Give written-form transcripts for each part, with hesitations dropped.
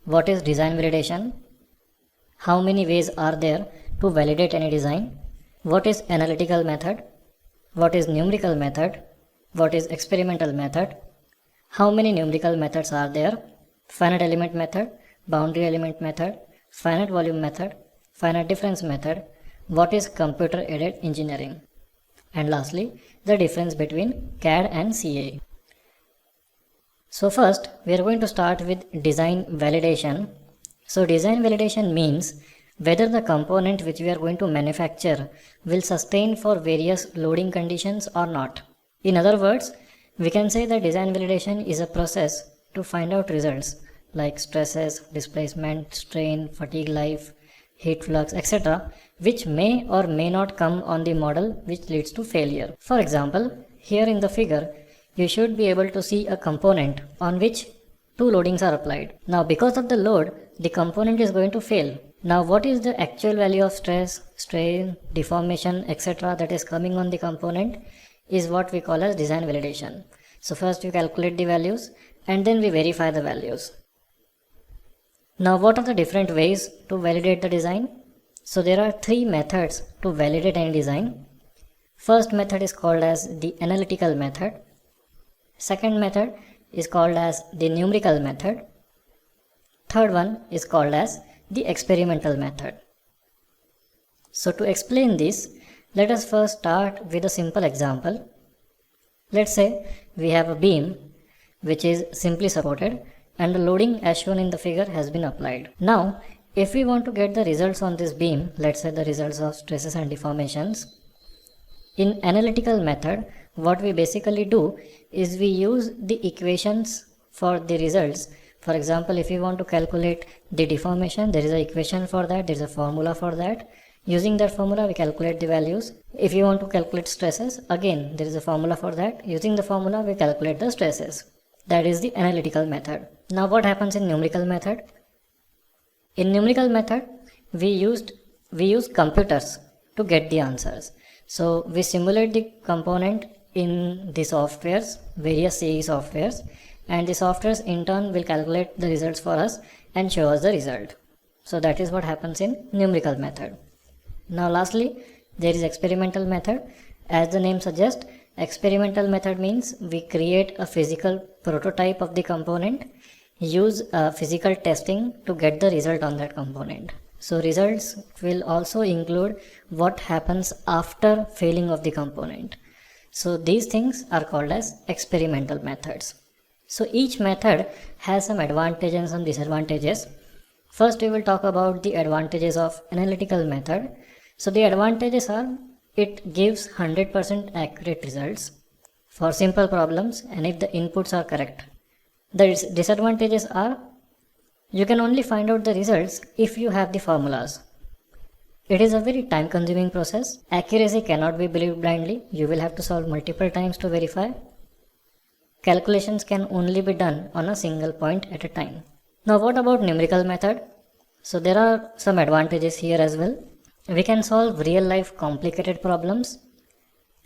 What is design validation? How many ways are there to validate any design? What is analytical method? What is numerical method? What is experimental method? How many numerical methods are there? Finite element method, boundary element method, finite volume method, finite difference method. What is computer aided engineering? And lastly, the difference between CAD and CAE. So first, we are going to start with design validation. So design validation means whether the component which we are going to manufacture will sustain for various loading conditions or not. In other words, we can say that design validation is a process to find out results like stresses, displacement, strain, fatigue life, heat flux, etc., which may or may not come on the model, which leads to failure. For example, here in the figure, you should be able to see a component on which two loadings are applied. Now, because of the load, the component is going to fail. Now, what is the actual value of stress, strain, deformation, etc. that is coming on the component is what we call as design validation. So first we calculate the values and then we verify the values. Now, what are the different ways to validate the design? So there are three methods to validate any design. First method is called as the analytical method. Second method is called as the numerical method. Third one is called as the experimental method. So to explain this, let us first start with a simple example. Let's say we have a beam which is simply supported and the loading as shown in the figure has been applied. Now, if we want to get the results on this beam, let's say the results of stresses and deformations, in analytical method, what we basically do is we use the equations for the results. For example, if you want to calculate the deformation, there is an equation for that, there is a formula for that. Using that formula, we calculate the values. If you want to calculate stresses, again, there is a formula for that. Using the formula, we calculate the stresses. That is the analytical method. Now, what happens in numerical method? In numerical method, we use computers to get the answers. So we simulate the component in the softwares, various CAE softwares, and the softwares in turn will calculate the results for us and show us the result. So that is what happens in numerical method. Now lastly, there is experimental method. As the name suggests, experimental method means we create a physical prototype of the component, use physical testing to get the result on that component. So results will also include what happens after failing of the component. So these things are called as experimental methods. So each method has some advantages and some disadvantages. First, we will talk about the advantages of analytical method. So the advantages are it gives 100% accurate results for simple problems and if the inputs are correct. The disadvantages are you can only find out the results if you have the formulas. It is a very time consuming process. Accuracy cannot be believed blindly. You will have to solve multiple times to verify. Calculations can only be done on a single point at a time. Now what about numerical method? So there are some advantages here as well. We can solve real life complicated problems.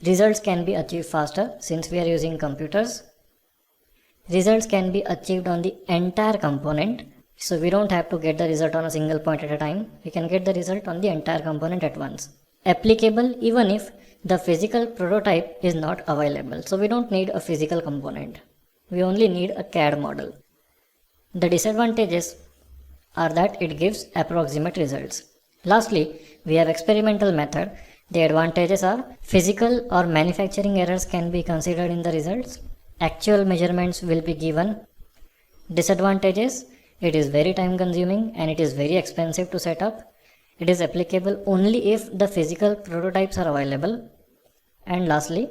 Results can be achieved faster since we are using computers. Results can be achieved on the entire component. So we don't have to get the result on a single point at a time. We can get the result on the entire component at once. Applicable even if the physical prototype is not available. So we don't need a physical component. We only need a CAD model. The disadvantages are that it gives approximate results. Lastly, we have experimental method. The advantages are physical or manufacturing errors can be considered in the results. Actual measurements will be given. Disadvantages, it is very time consuming and it is very expensive to set up. It is applicable only if the physical prototypes are available. And lastly,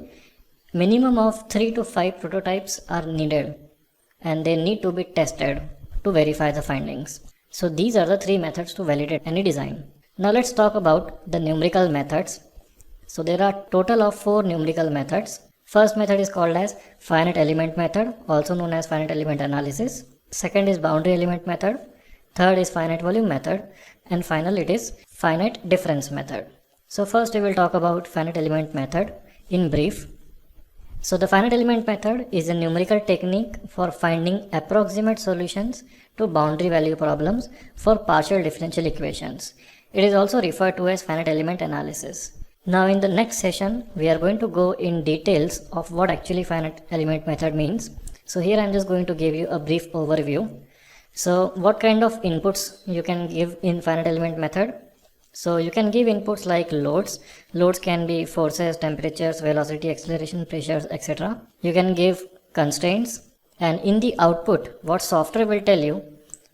minimum of 3 to 5 prototypes are needed and they need to be tested to verify the findings. So these are the three methods to validate any design. Now let's talk about the numerical methods. So there are total of 4 numerical methods. First method is called as finite element method, also known as finite element analysis. Second is boundary element method. Third is finite volume method. And final it is finite difference method. So first we will talk about finite element method in brief. So the finite element method is a numerical technique for finding approximate solutions to boundary value problems for partial differential equations. It is also referred to as finite element analysis. Now in the next session, we are going to go in details of what actually finite element method means. So here I am just going to give you a brief overview. So what kind of inputs you can give in finite element method? So you can give inputs like loads. Loads can be forces, temperatures, velocity, acceleration, pressures, etc. You can give constraints, and in the output, what software will tell you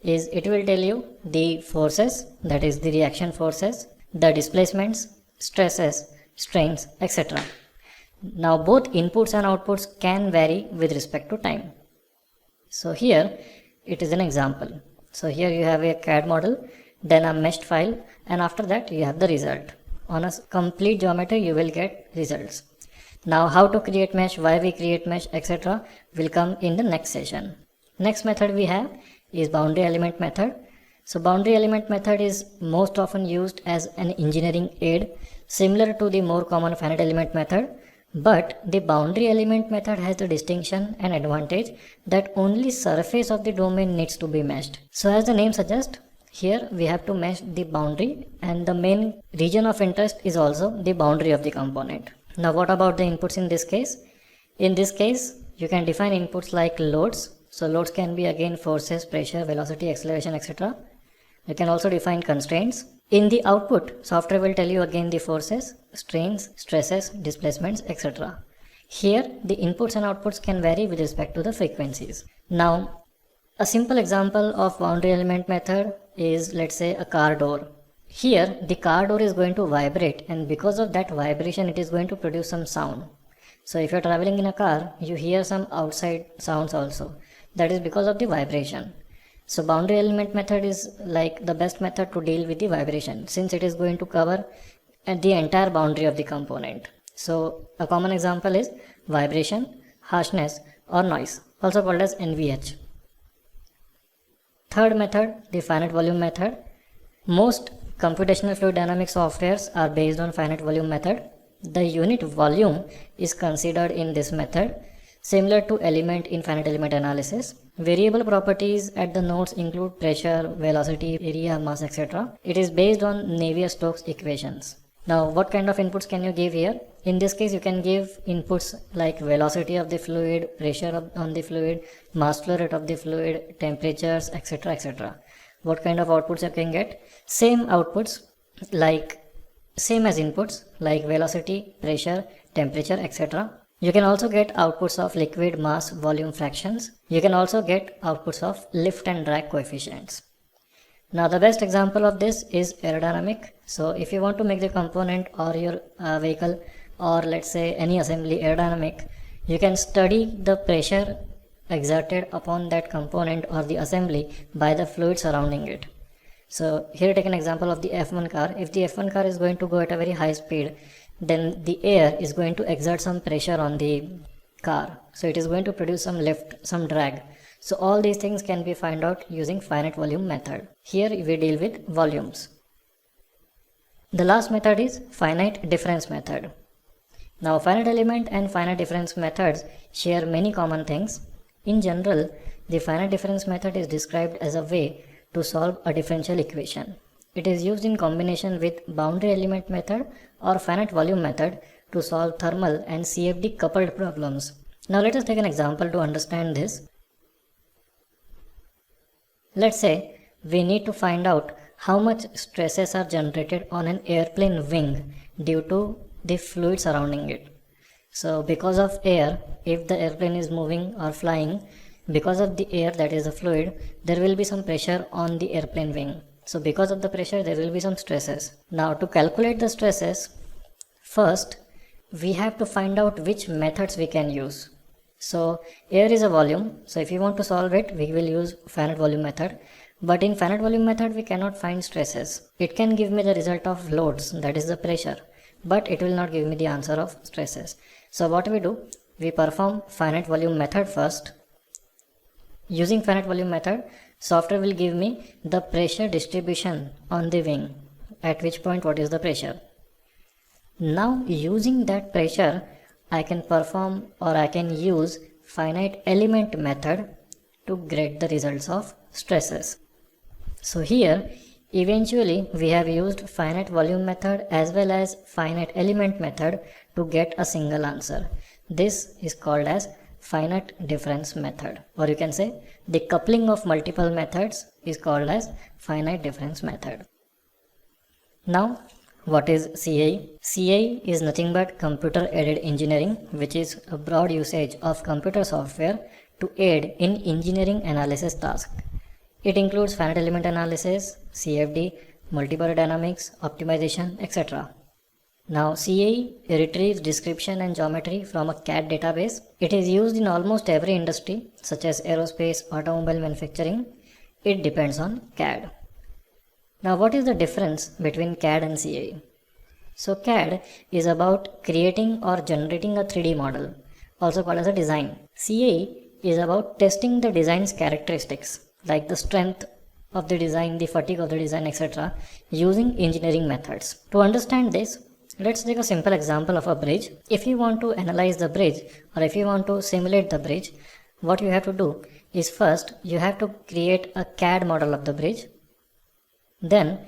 is it will tell you the forces, that is the reaction forces, the displacements, stresses, strains, etc. Now both inputs and outputs can vary with respect to time. So here it is an example. So here you have a CAD model, then a meshed file, and after that you have the result. On a complete geometry you will get results. Now how to create mesh, why we create mesh, etc. will come in the next session. Next method we have is boundary element method. So boundary element method is most often used as an engineering aid, similar to the more common finite element method. But the boundary element method has the distinction and advantage that only surface of the domain needs to be meshed. So as the name suggests, here we have to mesh the boundary, and the main region of interest is also the boundary of the component. Now what about the inputs in this case? In this case, you can define inputs like loads. So loads can be again forces, pressure, velocity, acceleration, etc. You can also define constraints. In the output, software will tell you again the forces, strains, stresses, displacements, etc. Here, the inputs and outputs can vary with respect to the frequencies. Now, a simple example of boundary element method is, let's say, a car door. Here, the car door is going to vibrate, and because of that vibration, it is going to produce some sound. So if you're traveling in a car, you hear some outside sounds also. That is because of the vibration. So boundary element method is like the best method to deal with the vibration, since it is going to cover the entire boundary of the component. So a common example is vibration, harshness, or noise, also called as NVH. Third method, the finite volume method. Most computational fluid dynamics softwares are based on finite volume method. The unit volume is considered in this method, similar to element in finite element analysis. Variable properties at the nodes include pressure, velocity, area, mass, etc. It is based on Navier-Stokes equations. Now, what kind of inputs can you give here? In this case, you can give inputs like velocity of the fluid, pressure on the fluid, mass flow rate of the fluid, temperatures, etc. etc. What kind of outputs you can get? Same outputs, like same as inputs like velocity, pressure, temperature, etc. You can also get outputs of liquid, mass, volume fractions. You can also get outputs of lift and drag coefficients. Now the best example of this is aerodynamic. So if you want to make the component or your vehicle, or let's say any assembly aerodynamic, you can study the pressure exerted upon that component or the assembly by the fluid surrounding it. So here take an example of the F1 car. If the F1 car is going to go at a very high speed, then the air is going to exert some pressure on the car. So it is going to produce some lift, some drag. So all these things can be found out using finite volume method. Here we deal with volumes. The last method is finite difference method. Now finite element and finite difference methods share many common things. In general, the finite difference method is described as a way to solve a differential equation. It is used in combination with boundary element method or finite volume method to solve thermal and CFD coupled problems. Now let us take an example to understand this. Let's say we need to find out how much stresses are generated on an airplane wing due to the fluid surrounding it. So because of air, if the airplane is moving or flying, because of the air, that is the fluid, there will be some pressure on the airplane wing. So because of the pressure, there will be some stresses. Now to calculate the stresses, first we have to find out which methods we can use. So air is a volume, so if you want to solve it, we will use finite volume method. But in finite volume method, we cannot find stresses. It can give me the result of loads, that is the pressure, but it will not give me the answer of stresses. So what we do, we perform finite volume method first. Using finite volume method, software will give me the pressure distribution on the wing, at which point what is the pressure. Now using that pressure I can perform or I can use finite element method to get the results of stresses. So here eventually we have used finite volume method as well as finite element method to get a single answer. This is called as finite difference method, or you can say the coupling of multiple methods is called as finite difference method. Now what is CAE? CAE is nothing but computer aided engineering, which is a broad usage of computer software to aid in engineering analysis task. It includes finite element analysis, CFD, multivariate dynamics, optimization, etc. Now CAE retrieves description and geometry from a CAD database. It is used in almost every industry such as aerospace, automobile manufacturing. It depends on CAD. Now what is the difference between CAD and CAE? So CAD is about creating or generating a 3D model, also called as a design. CAE is about testing the design's characteristics like the strength of the design, the fatigue of the design, etc. using engineering methods. To understand this, let's take a simple example of a bridge. If you want to analyze the bridge or if you want to simulate the bridge, what you have to do is first you have to create a CAD model of the bridge. Then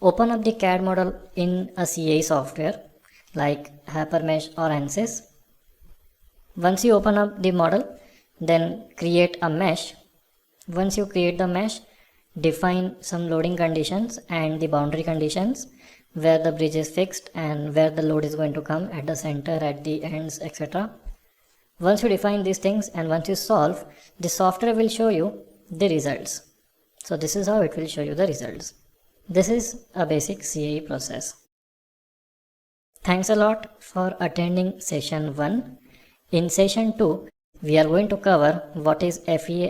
open up the CAD model in a CAE software like Hypermesh or ANSYS. Once you open up the model, then create a mesh. Once you create the mesh, define some loading conditions and the boundary conditions where the bridge is fixed and where the load is going to come at the center, at the ends, etc. Once you define these things and once you solve, the software will show you the results. So this is how it will show you the results. This is a basic CAE process. Thanks a lot for attending session 1. In session 2, we are going to cover what is FEA